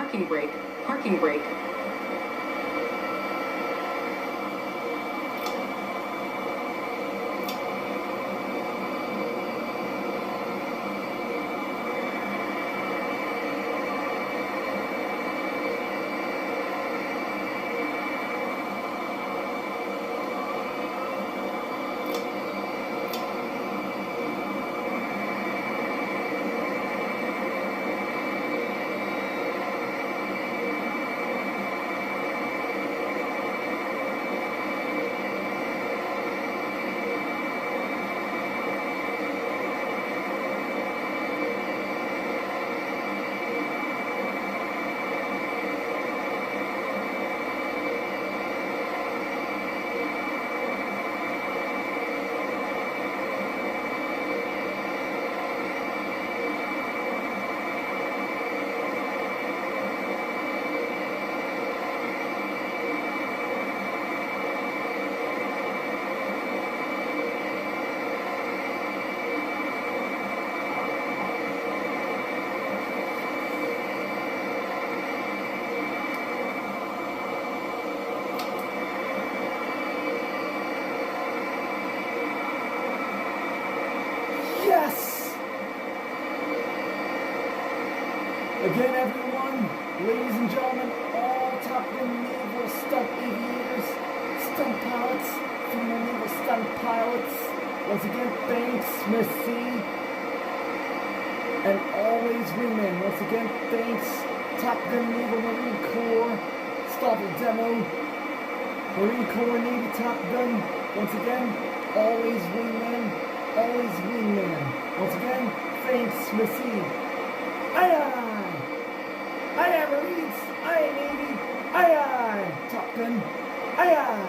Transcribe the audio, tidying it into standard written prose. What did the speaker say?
parking brake, parking brake. Yes! Again, everyone, ladies and gentlemen, all Top Gun naval stunt aviators, stunt pilots, female naval stunt pilots. Once again, thanks, Miss C. And always wingmen. Once again, thanks, Top Gun Naval Marine Corps, Stavel Demo, Marine Corps Navy Top Gun. Once again, always wingmen, always wingman. Once again, thanks, Miss C. Aye aye! Aye aye, Marines! Aye Navy! Aye aye! Top Gun! Aye aye!